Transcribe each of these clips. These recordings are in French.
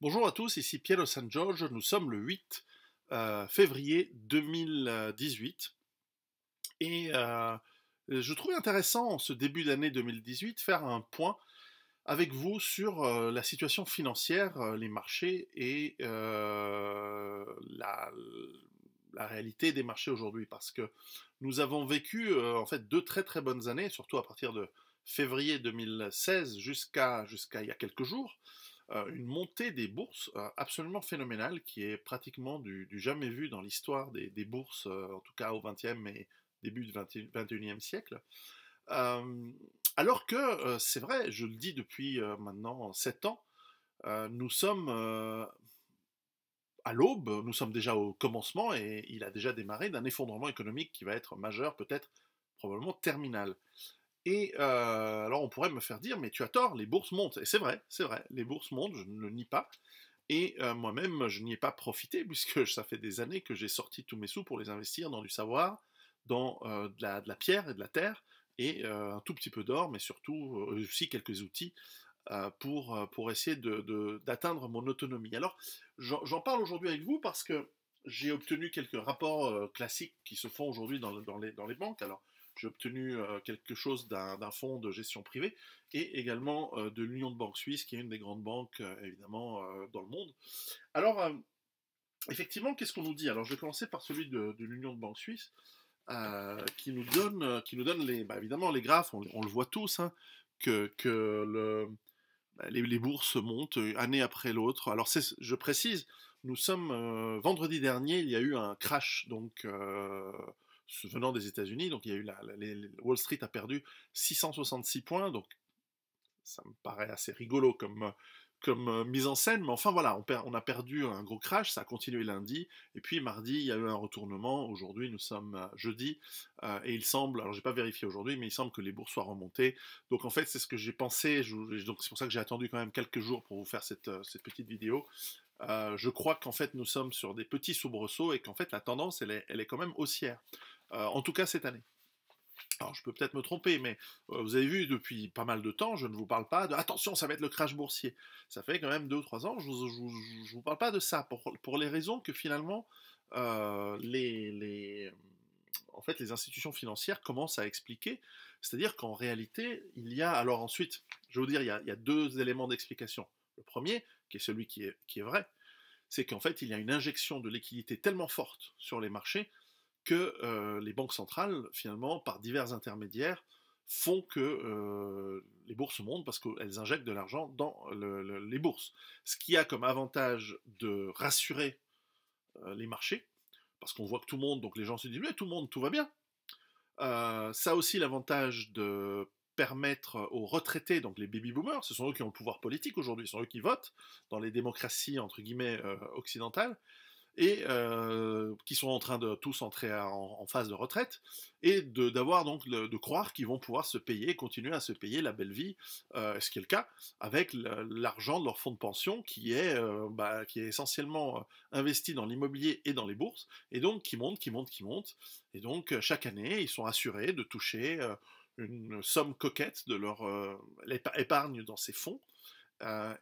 Bonjour à tous, ici Piero San Giorgio, nous sommes le 8 février 2018 et je trouvais intéressant en ce début d'année 2018 faire un point avec vous sur la situation financière, les marchés et la réalité des marchés aujourd'hui parce que nous avons vécu en fait deux très très bonnes années, surtout à partir de février 2016 jusqu'à il y a quelques jours, une montée des bourses absolument phénoménale qui est pratiquement du jamais vu dans l'histoire des bourses, en tout cas au XXe et début du XXIe siècle. Euh, alors que c'est vrai, je le dis depuis maintenant 7 ans, nous sommes à l'aube, nous sommes déjà au commencement et il a déjà démarré d'un effondrement économique qui va être majeur, peut-être probablement terminal. Et alors on pourrait me faire dire, mais tu as tort, les bourses montent. Et c'est vrai, les bourses montent, je ne le nie pas. Et moi-même, je n'y ai pas profité, puisque ça fait des années que j'ai sorti tous mes sous pour les investir dans du savoir, dans de la pierre et de la terre, et un tout petit peu d'or, mais surtout aussi quelques outils pour essayer d'atteindre mon autonomie. Alors, j'en parle aujourd'hui avec vous parce que j'ai obtenu quelques rapports classiques qui se font aujourd'hui dans les banques. Alors, j'ai obtenu quelque chose d'un fonds de gestion privée et également de l'Union de banques suisse, qui est une des grandes banques, évidemment, dans le monde. Alors, effectivement, qu'est-ce qu'on nous dit? Alors, je vais commencer par celui de l'Union de banques suisse, qui nous donne évidemment, les graphes, on le voit tous, hein, que les bourses montent année après l'autre. Alors, je précise, nous sommes vendredi dernier, il y a eu un crash, donc venant des États-Unis. Donc, il y a eu Wall Street a perdu 666 points. Donc, ça me paraît assez rigolo comme mise en scène, mais enfin voilà, on a perdu un gros crash, ça a continué lundi, et puis mardi, il y a eu un retournement, aujourd'hui nous sommes jeudi, et il semble, alors j'ai pas vérifié aujourd'hui, mais il semble que les bourses soient remontées, donc en fait c'est ce que j'ai pensé, donc c'est pour ça que j'ai attendu quand même quelques jours pour vous faire cette petite vidéo. Je crois qu'en fait nous sommes sur des petits soubresauts, et qu'en fait la tendance elle est quand même haussière, en tout cas cette année. Alors, je peux peut-être me tromper, mais vous avez vu depuis pas mal de temps, je ne vous parle pas de attention, ça va être le crash boursier. Ça fait quand même 2 ou 3 ans, je vous parle pas de ça, pour les raisons que finalement, en fait, les institutions financières commencent à expliquer. C'est-à-dire qu'en réalité, il y a, alors ensuite, je vais vous dire, il y a deux éléments d'explication. Le premier, qui est celui qui est vrai, c'est qu'en fait, il y a une injection de liquidité tellement forte sur les marchés que les banques centrales, finalement, par divers intermédiaires, font que les bourses montent parce qu'elles injectent de l'argent dans les bourses. Ce qui a comme avantage de rassurer les marchés, parce qu'on voit que tout le monde, donc les gens se disent, mais tout le monde, tout va bien. Ça a aussi l'avantage de permettre aux retraités, donc les baby boomers, ce sont eux qui ont le pouvoir politique aujourd'hui, ce sont eux qui votent dans les démocraties entre guillemets occidentales, et qui sont en train de tous entrer en phase de retraite, et d'avoir donc de croire qu'ils vont pouvoir se payer, continuer à se payer la belle vie, ce qui est le cas, avec l'argent de leur fonds de pension qui est essentiellement investi dans l'immobilier et dans les bourses, et donc qui monte, qui monte, qui monte, et donc chaque année ils sont assurés de toucher une somme coquette de leur épargne dans ces fonds,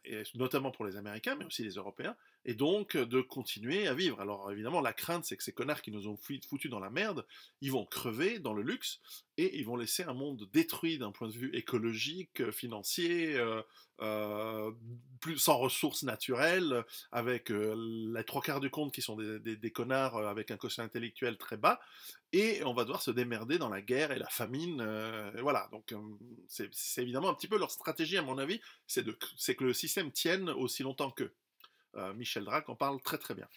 et notamment pour les Américains, mais aussi les Européens, et donc de continuer à vivre. Alors évidemment, la crainte, c'est que ces connards qui nous ont foutus dans la merde, ils vont crever dans le luxe, et ils vont laisser un monde détruit d'un point de vue écologique, financier, plus sans ressources naturelles, avec les trois quarts du compte qui sont des connards avec un quotient intellectuel très bas, et on va devoir se démerder dans la guerre et la famine. Voilà, donc c'est évidemment un petit peu leur stratégie, à mon avis, c'est que le système tienne aussi longtemps qu'eux. Michel Drac en parle très très bien.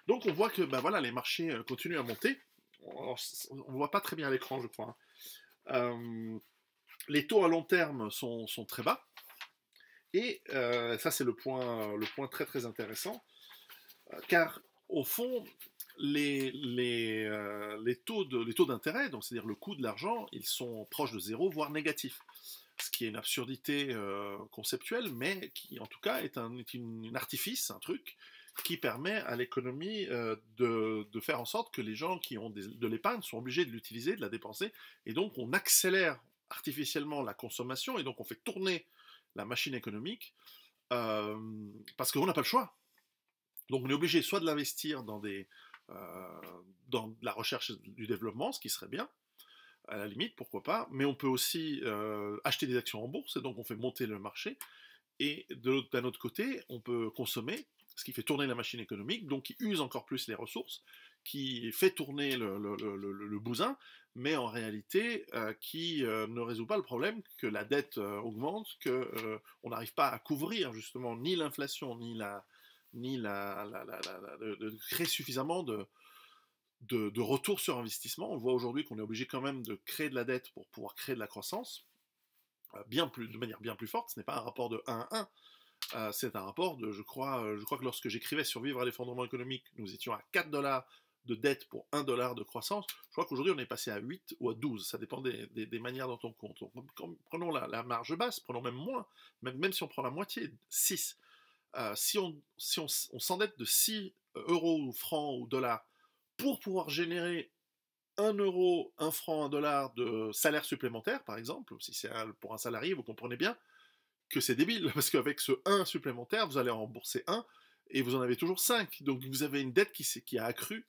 Donc on voit que voilà, les marchés continuent à monter. On ne voit pas très bien à l'écran, je crois, hein. Les taux à long terme sont très bas. Et ça, c'est le point très très intéressant. Car au fond, les taux d'intérêt, donc c'est-à-dire le coût de l'argent, ils sont proches de zéro, voire négatifs. Ce qui est une absurdité conceptuelle, mais qui en tout cas est un artifice, un truc qui permet à l'économie de faire en sorte que les gens qui ont de l'épargne sont obligés de l'utiliser, de la dépenser, et donc on accélère artificiellement la consommation, et donc on fait tourner la machine économique parce qu'on n'a pas le choix. Donc on est obligé soit de l'investir dans la recherche du développement, ce qui serait bien, à la limite, pourquoi pas, mais on peut aussi acheter des actions en bourse, et donc on fait monter le marché, et d'un autre côté, on peut consommer, ce qui fait tourner la machine économique, donc qui use encore plus les ressources, qui fait tourner le bousin, mais en réalité qui ne résout pas le problème que la dette augmente, qu'on n'arrive pas à couvrir justement ni l'inflation, de créer suffisamment de retour sur investissement. On voit aujourd'hui qu'on est obligé quand même de créer de la dette pour pouvoir créer de la croissance, de manière bien plus forte. Ce n'est pas un rapport de 1 à 1, c'est un rapport de, je crois que lorsque j'écrivais Survivre à l'effondrement économique, nous étions à 4 dollars de dette pour 1 dollar de croissance. Je crois qu'aujourd'hui on est passé à 8 ou à 12, ça dépend des manières dont on compte. Donc, prenons la marge basse, prenons même moins, même si on prend la moitié, 6. Si on s'endette de 6 euros ou francs ou dollars pour pouvoir générer 1 euro, 1 franc, 1 dollar de salaire supplémentaire, par exemple, si c'est pour un salarié, vous comprenez bien que c'est débile, parce qu'avec ce 1 supplémentaire, vous allez rembourser 1, et vous en avez toujours 5. Donc vous avez une dette qui s'est accrue,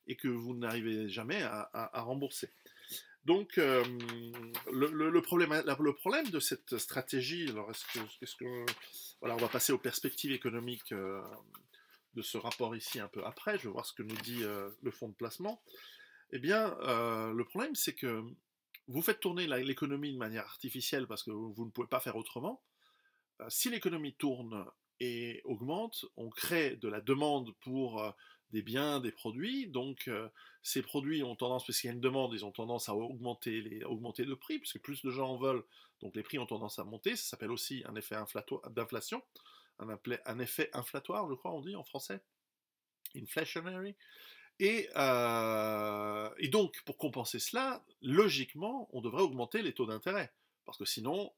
et que vous n'arrivez jamais à rembourser. Donc le problème de cette stratégie, alors voilà, on va passer aux perspectives économiques de ce rapport ici un peu après, je vais voir ce que nous dit le fonds de placement. Eh bien, le problème, c'est que vous faites tourner l'économie de manière artificielle parce que vous ne pouvez pas faire autrement. Si l'économie tourne et augmente, on crée de la demande pour des biens, des produits, donc ces produits ont tendance, parce qu'il y a une demande, ils ont tendance à augmenter de prix, puisque plus de gens en veulent, donc les prix ont tendance à monter, ça s'appelle aussi un effet d'inflation, un effet inflatoire, je crois on dit en français, inflationary. Et donc, pour compenser cela, logiquement, on devrait augmenter les taux d'intérêt. Parce que sinon,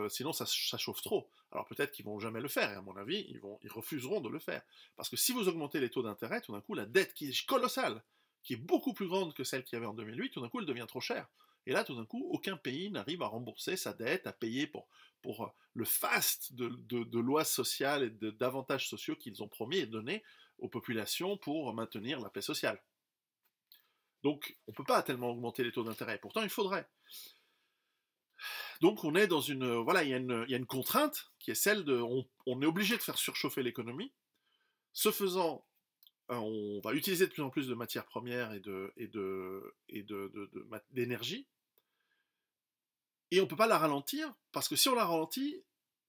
sinon ça chauffe trop. Alors peut-être qu'ils vont jamais le faire, et à mon avis, ils refuseront de le faire. Parce que si vous augmentez les taux d'intérêt, tout d'un coup, la dette qui est colossale, qui est beaucoup plus grande que celle qu'il y avait en 2008, tout d'un coup, elle devient trop chère. Et là, tout d'un coup, aucun pays n'arrive à rembourser sa dette, à payer pour le faste de lois sociales et d'avantages sociaux qu'ils ont promis et donné aux populations pour maintenir la paix sociale. Donc, on ne peut pas tellement augmenter les taux d'intérêt. Pourtant, il faudrait. Donc, on est dans une... Voilà, il y a une contrainte qui est celle de... On est obligé de faire surchauffer l'économie. Ce faisant, on va utiliser de plus en plus de matières premières et d'énergie. Et on ne peut pas la ralentir, parce que si on la ralentit,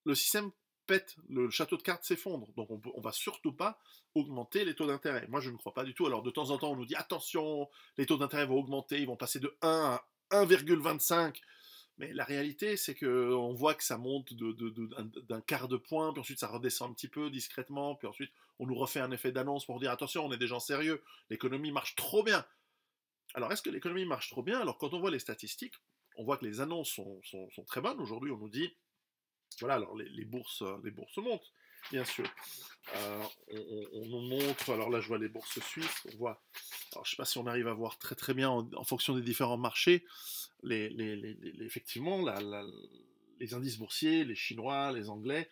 le système pète, le château de cartes s'effondre. Donc on va surtout pas augmenter les taux d'intérêt. Moi je ne crois pas du tout. Alors de temps en temps on nous dit attention, les taux d'intérêt vont augmenter, ils vont passer de 1 à 1,25. Mais la réalité c'est qu'on voit que ça monte d'un quart de point, puis ensuite ça redescend un petit peu discrètement, puis ensuite on nous refait un effet d'annonce pour dire attention, on est des gens sérieux, l'économie marche trop bien. Alors est-ce que l'économie marche trop bien? Alors quand on voit les statistiques, on voit que les annonces sont très bonnes. Aujourd'hui on nous dit voilà, alors les bourses montent, bien sûr. On nous montre, alors là je vois les bourses suisses, on voit, alors je ne sais pas si on arrive à voir très très bien en fonction des différents marchés, effectivement, les indices boursiers, les Chinois, les Anglais,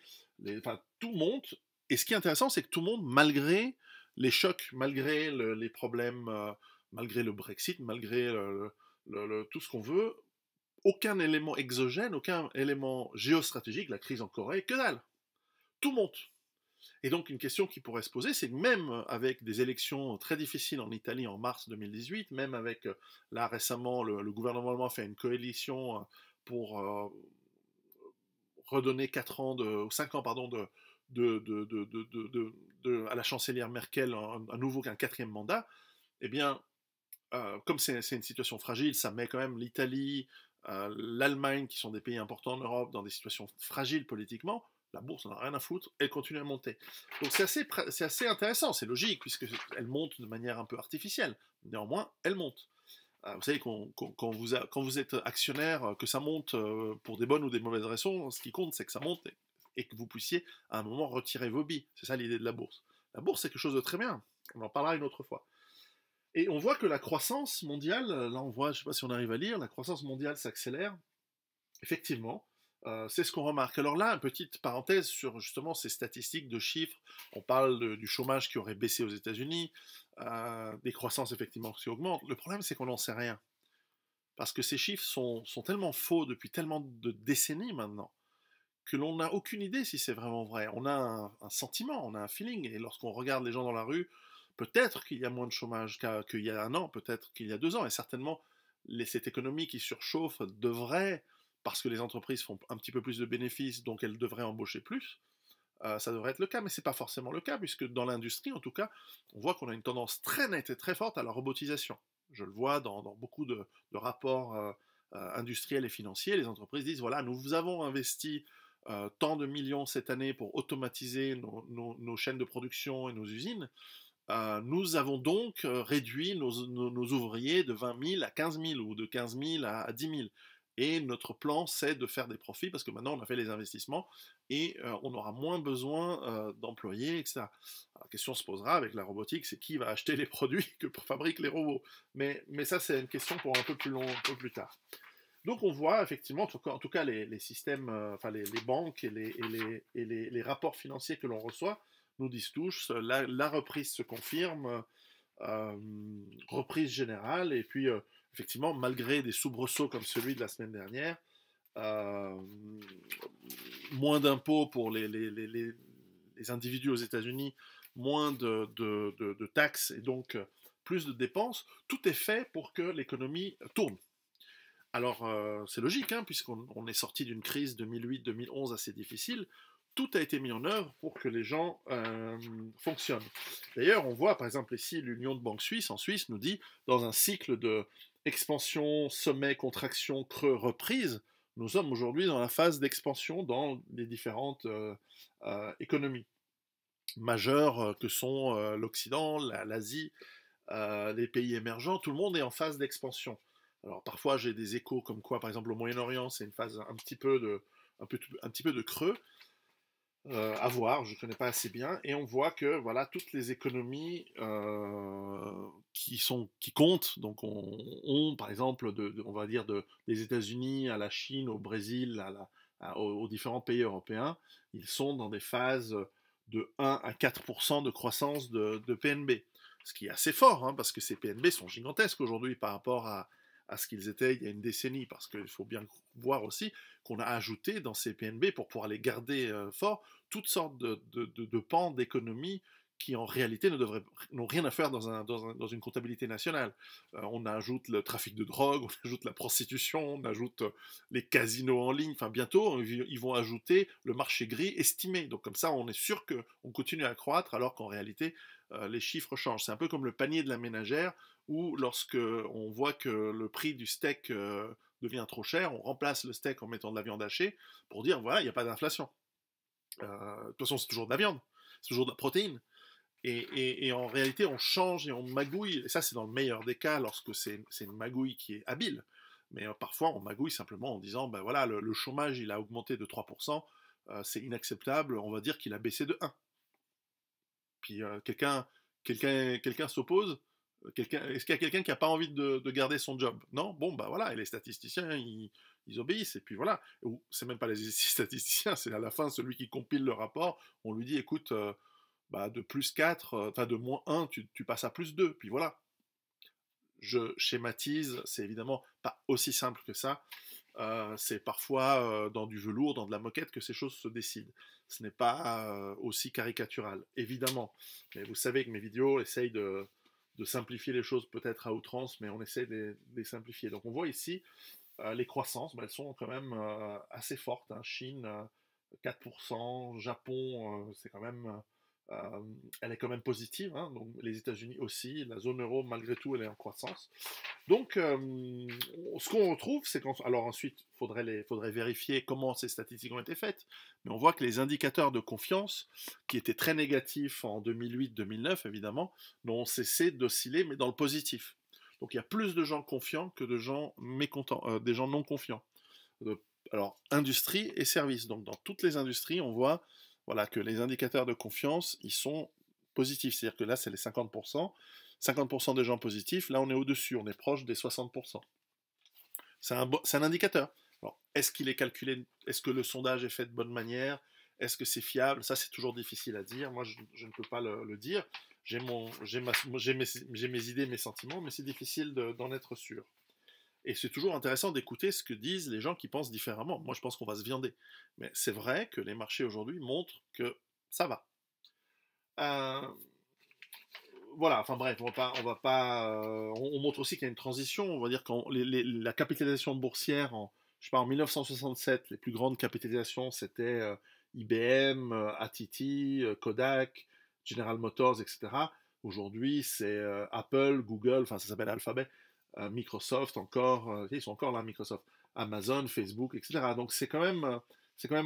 enfin, tout monte. Et ce qui est intéressant, c'est que tout le monde, malgré les chocs, malgré les problèmes, malgré le Brexit, malgré tout ce qu'on veut, aucun élément exogène, aucun élément géostratégique, la crise en Corée, que dalle. Tout monte. Et donc une question qui pourrait se poser, c'est que même avec des élections très difficiles en Italie en mars 2018, même avec, là récemment, le gouvernement allemand a fait une coalition pour redonner 5 ans pardon, à la chancelière Merkel un nouveau, un 4e mandat, eh bien, comme c'est une situation fragile, ça met quand même l'Italie, l'Allemagne, qui sont des pays importants en Europe, dans des situations fragiles politiquement. La bourse n'en a rien à foutre, elle continue à monter. Donc c'est assez intéressant, c'est logique, puisqu'elle monte de manière un peu artificielle. Néanmoins, elle monte. Vous savez, quand vous êtes actionnaire, que ça monte pour des bonnes ou des mauvaises raisons, ce qui compte, c'est que ça monte et que vous puissiez à un moment retirer vos billes. C'est ça l'idée de la bourse. La bourse, c'est quelque chose de très bien. On en parlera une autre fois. Et on voit que la croissance mondiale, là on voit, je ne sais pas si on arrive à lire, la croissance mondiale s'accélère. Effectivement, C'est ce qu'on remarque. Alors là, une petite parenthèse sur justement ces statistiques de chiffres. On parle du chômage qui aurait baissé aux États-Unis, des croissances effectivement qui augmentent. Le problème, c'est qu'on n'en sait rien. Parce que ces chiffres sont tellement faux depuis tellement de décennies maintenant que l'on n'a aucune idée si c'est vraiment vrai. On a un sentiment, on a un feeling. Et lorsqu'on regarde les gens dans la rue, peut-être qu'il y a moins de chômage qu'il y a un an, peut-être qu'il y a 2 ans. Et certainement, cette économie qui surchauffe devrait, parce que les entreprises font un petit peu plus de bénéfices, donc elles devraient embaucher plus. Ça devrait être le cas, mais c'est pas forcément le cas, puisque dans l'industrie, en tout cas, on voit qu'on a une tendance très nette et très forte à la robotisation. Je le vois dans beaucoup de rapports industriels et financiers. Les entreprises disent, voilà, nous vous avons investi tant de millions cette année pour automatiser nos chaînes de production et nos usines. Nous avons donc réduit nos ouvriers de 20 000 à 15 000 ou de 15 000 à 10 000. Et notre plan, c'est de faire des profits parce que maintenant, on a fait les investissements et on aura moins besoin d'employés, etc. Alors, la question se posera avec la robotique, c'est qui va acheter les produits que fabriquent les robots. Mais ça, c'est une question pour un peu plus long, un peu plus tard. Donc on voit effectivement, en tout cas les systèmes, enfin les banques et les rapports financiers que l'on reçoit nous disent tous, la reprise se confirme, euh, reprise générale, et puis effectivement, malgré des soubresauts comme celui de la semaine dernière, euh, moins d'impôts pour les individus aux États-Unis, moins de taxes et donc plus de dépenses, tout est fait pour que l'économie tourne. Alors, c'est logique, hein, puisqu'on est sorti d'une crise 2008-2011 assez difficile. Tout a été mis en œuvre pour que les gens fonctionnent. D'ailleurs, on voit, par exemple, ici, l'Union de banques suisses, en Suisse, nous dit, dans un cycle de expansion, sommet, contraction, creux, reprise, nous sommes aujourd'hui dans la phase d'expansion dans les différentes économies majeures que sont l'Occident, l'Asie, les pays émergents. Tout le monde est en phase d'expansion. Alors parfois j'ai des échos comme quoi, par exemple au Moyen-Orient, c'est une phase un petit peu de creux, à voir, je ne connais pas assez bien, et on voit que voilà toutes les économies qui comptent, donc on par exemple on va dire des États-Unis à la Chine, au Brésil, aux différents pays européens, ils sont dans des phases de 1 à 4% de croissance de PNB, ce qui est assez fort, hein, parce que ces PNB sont gigantesques aujourd'hui par rapport à ce qu'ils étaient il y a une décennie, parce qu'il faut bien voir aussi qu'on a ajouté dans ces PNB, pour pouvoir les garder forts, toutes sortes de pans d'économie qui en réalité n'ont rien à faire dans une comptabilité nationale. On ajoute le trafic de drogue, on ajoute la prostitution, on ajoute les casinos en ligne, enfin bientôt ils vont ajouter le marché gris estimé. Donc comme ça on est sûr qu'on continue à croître alors qu'en réalité les chiffres changent. C'est un peu comme le panier de la ménagère où lorsque on voit que le prix du steak devient trop cher, on remplace le steak en mettant de la viande hachée pour dire voilà, il n'y a pas d'inflation. De toute façon, c'est toujours de la viande, c'est toujours de la protéine. Et en réalité, on change et on magouille, et ça c'est dans le meilleur des cas lorsque c'est une magouille qui est habile. Mais parfois, on magouille simplement en disant, ben voilà, le chômage, il a augmenté de 3%, c'est inacceptable, on va dire qu'il a baissé de 1. Puis quelqu'un s'oppose, est-ce qu'il y a quelqu'un qui n'a pas envie de garder son job? Non. Bon, bah voilà, et les statisticiens, ils obéissent, et puis voilà. Ou c'est même pas les statisticiens, c'est à la fin celui qui compile le rapport, on lui dit, écoute, bah, de plus 4, enfin de moins 1, tu passes à plus 2, puis voilà. Je schématise, c'est évidemment pas aussi simple que ça. C'est parfois dans du velours, dans de la moquette que ces choses se décident. Ce n'est pas aussi caricatural, évidemment. Mais vous savez que mes vidéos essayent de simplifier les choses peut-être à outrance, mais on essaie de les simplifier. Donc on voit ici les croissances, bah, elles sont quand même assez fortes, hein. Chine, 4%, Japon, c'est quand même, euh, elle est quand même positive, hein. Donc les États-Unis aussi, la zone euro malgré tout elle est en croissance. Donc ce qu'on retrouve, c'est alors ensuite faudrait vérifier comment ces statistiques ont été faites, mais on voit que les indicateurs de confiance, qui étaient très négatifs en 2008-2009 évidemment, n'ont cessé d'osciller, mais dans le positif. Donc il y a plus de gens confiants que de gens mécontents, des gens non confiants. Euh, alors, industrie et services. Donc dans toutes les industries, on voit voilà, que les indicateurs de confiance, ils sont positifs. C'est-à-dire que là, c'est les 50%. 50% des gens positifs, là on est au-dessus, on est proche des 60%. C'est un indicateur. Alors, est-ce qu'il est calculé, est-ce que le sondage est fait de bonne manière, est-ce que c'est fiable? Ça, c'est toujours difficile à dire. Moi, je ne peux pas le dire. J'ai mes idées, mes sentiments, mais c'est difficile d'en être sûr. Et c'est toujours intéressant d'écouter ce que disent les gens qui pensent différemment. Moi, je pense qu'on va se viander. Mais c'est vrai que les marchés aujourd'hui montrent que ça va. Euh, voilà, enfin bref, on montre aussi qu'il y a une transition. On va dire que la capitalisation boursière je sais pas, en 1967, les plus grandes capitalisations, c'était IBM, AT&T, Kodak, General Motors, etc. Aujourd'hui, c'est Apple, Google, enfin ça s'appelle Alphabet, Microsoft encore, ils sont encore là, Microsoft, Amazon, Facebook, etc. Donc c'est quand même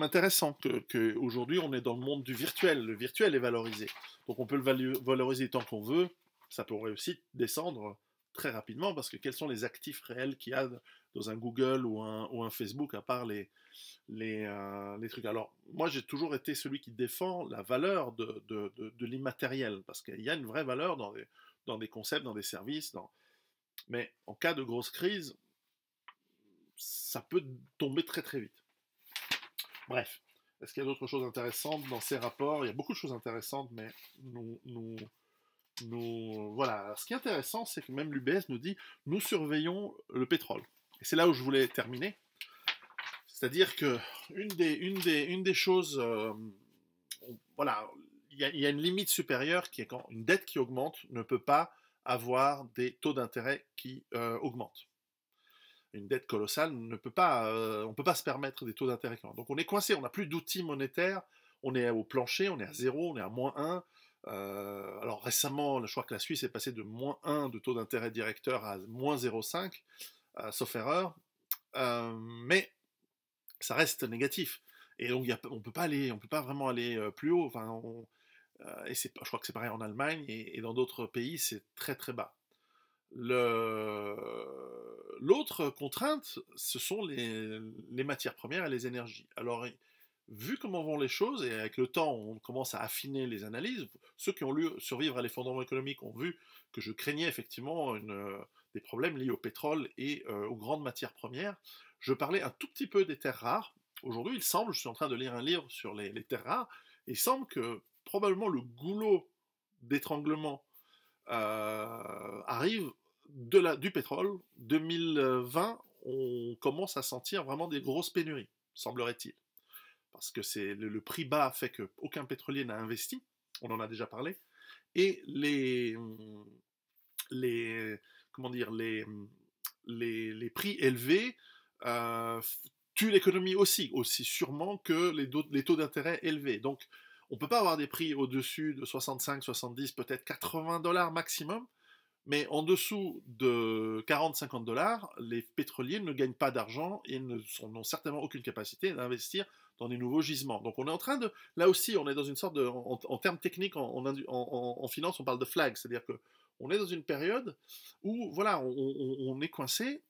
intéressant que aujourd'hui on est dans le monde du virtuel. Le virtuel est valorisé. Donc on peut le valoriser tant qu'on veut. Ça pourrait aussi descendre très rapidement parce que quels sont les actifs réels qu'il y a dans un Google ou un Facebook à part les trucs. Alors moi j'ai toujours été celui qui défend la valeur de l'immatériel parce qu'il y a une vraie valeur dans des concepts, dans des services. Mais en cas de grosse crise, ça peut tomber très très vite. Bref, est-ce qu'il y a d'autres choses intéressantes dans ces rapports? Il y a beaucoup de choses intéressantes, mais voilà. Ce qui est intéressant, c'est que même l'UBS nous dit nous surveillons le pétrole. Et c'est là où je voulais terminer. C'est-à-dire que une des choses, voilà, il y a une limite supérieure qui est quand une dette qui augmente ne peut pas avoir des taux d'intérêt qui augmentent. Une dette colossale ne peut pas, on ne peut pas se permettre des taux d'intérêt. Donc on est coincé, on n'a plus d'outils monétaires, on est au plancher, on est à 0, on est à -1. Alors récemment, je crois que la Suisse est passée de -1 de taux d'intérêt directeur à -0,5, sauf erreur. Mais ça reste négatif. Et donc on peut pas vraiment aller plus haut. Enfin, je crois que c'est pareil en Allemagne et dans d'autres pays, c'est très très bas. L'autre contrainte, ce sont les matières premières et les énergies. Alors, vu comment vont les choses, et avec le temps, on commence à affiner les analyses, ceux qui ont lu Survivre à l'effondrement économique ont vu que je craignais effectivement des problèmes liés au pétrole et aux grandes matières premières. Je parlais un tout petit peu des terres rares. Aujourd'hui, il semble, je suis en train de lire un livre sur les terres rares, et il semble que probablement le goulot d'étranglement arrive du pétrole. 2020, on commence à sentir vraiment des grosses pénuries, semblerait-il. Parce que le prix bas fait qu'aucun pétrolier n'a investi, on en a déjà parlé, et les, comment dire, les prix élevés tuent l'économie aussi sûrement que les taux d'intérêt élevés. Donc, on ne peut pas avoir des prix au-dessus de 65, 70, peut-être 80 dollars maximum, mais en dessous de 40-50 dollars, les pétroliers ne gagnent pas d'argent et n'ont certainement aucune capacité d'investir dans des nouveaux gisements. Donc on est en train de, là aussi, on est dans une sorte de, en termes techniques, en finance, on parle de flag, c'est-à-dire que on est dans une période où, voilà, on est coincé,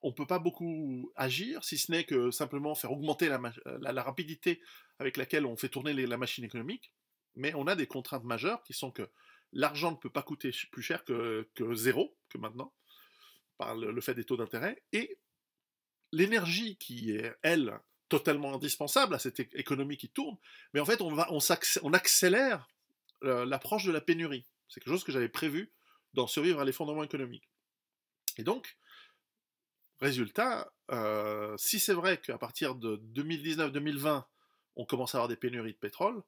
on ne peut pas beaucoup agir, si ce n'est que simplement faire augmenter la rapidité avec laquelle on fait tourner la machine économique, mais on a des contraintes majeures qui sont que l'argent ne peut pas coûter plus cher que zéro, que maintenant, par le fait des taux d'intérêt, et l'énergie qui est, elle, totalement indispensable à cette économie qui tourne, mais en fait, on accélère l'approche de la pénurie. C'est quelque chose que j'avais prévu dans Survivre à l'effondrement économique. Et donc, résultat, si c'est vrai qu'à partir de 2019-2020, on commence à avoir des pénuries de pétrole,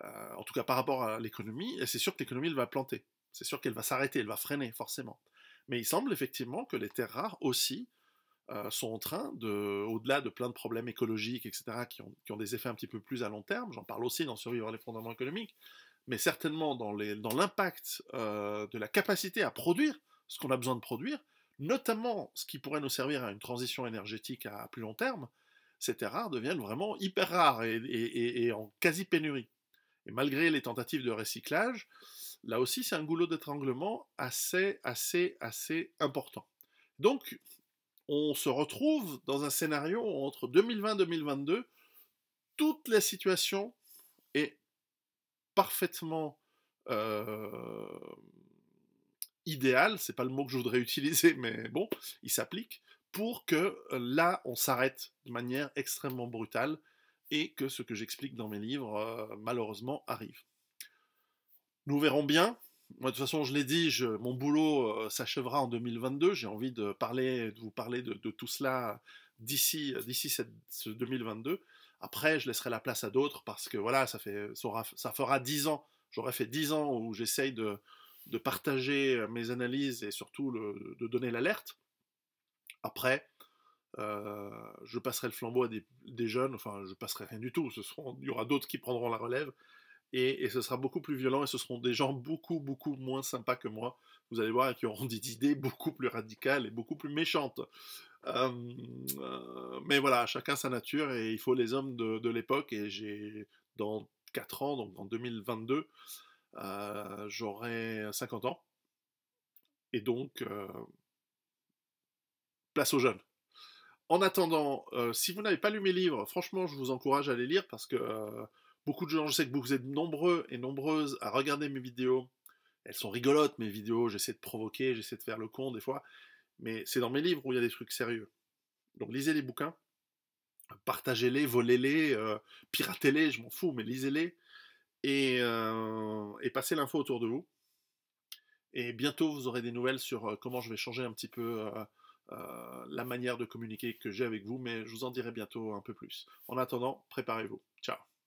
en tout cas par rapport à l'économie, et c'est sûr que l'économie elle va planter. C'est sûr qu'elle va s'arrêter, elle va freiner, forcément. Mais il semble effectivement que les terres rares aussi sont en train au-delà de plein de problèmes écologiques, etc., qui ont des effets un petit peu plus à long terme, j'en parle aussi dans Survivre à l'effondrement économique, mais certainement dans l'impact de la capacité à produire ce qu'on a besoin de produire, notamment ce qui pourrait nous servir à une transition énergétique à plus long terme, ces terres rares deviennent vraiment hyper rares et en quasi-pénurie. Et malgré les tentatives de recyclage, là aussi c'est un goulot d'étranglement assez important. Donc on se retrouve dans un scénario entre 2020-2022, toute la situation est parfaitement idéal, c'est pas le mot que je voudrais utiliser, mais bon, il s'applique pour que là, on s'arrête de manière extrêmement brutale et que ce que j'explique dans mes livres, malheureusement, arrive. Nous verrons bien. Moi, de toute façon, je l'ai dit, mon boulot s'achèvera en 2022. J'ai envie de vous parler de tout cela d'ici ce 2022. Après, je laisserai la place à d'autres parce que voilà, ça fera 10 ans. J'aurais fait 10 ans où j'essaye de partager mes analyses et surtout de donner l'alerte. Après, je passerai le flambeau à des jeunes. Enfin, je passerai rien du tout. Il y aura d'autres qui prendront la relève. Et ce sera beaucoup plus violent et ce seront des gens beaucoup, beaucoup moins sympas que moi. Vous allez voir, qui auront des idées beaucoup plus radicales et beaucoup plus méchantes. Mais voilà, chacun sa nature et il faut les hommes de l'époque. Et dans 4 ans, donc en 2022, j'aurai 50 ans. Et donc, place aux jeunes. En attendant, si vous n'avez pas lu mes livres, franchement, je vous encourage à les lire parce que beaucoup de gens, je sais que vous êtes nombreux et nombreuses à regarder mes vidéos. Elles sont rigolotes, mes vidéos, j'essaie de provoquer, j'essaie de faire le con des fois, mais c'est dans mes livres où il y a des trucs sérieux. Donc lisez les bouquins, partagez-les, volez-les, piratez-les, je m'en fous, mais lisez-les, et passez l'info autour de vous. Et bientôt, vous aurez des nouvelles sur comment je vais changer un petit peu la manière de communiquer que j'ai avec vous, mais je vous en dirai bientôt un peu plus. En attendant, préparez-vous. Ciao.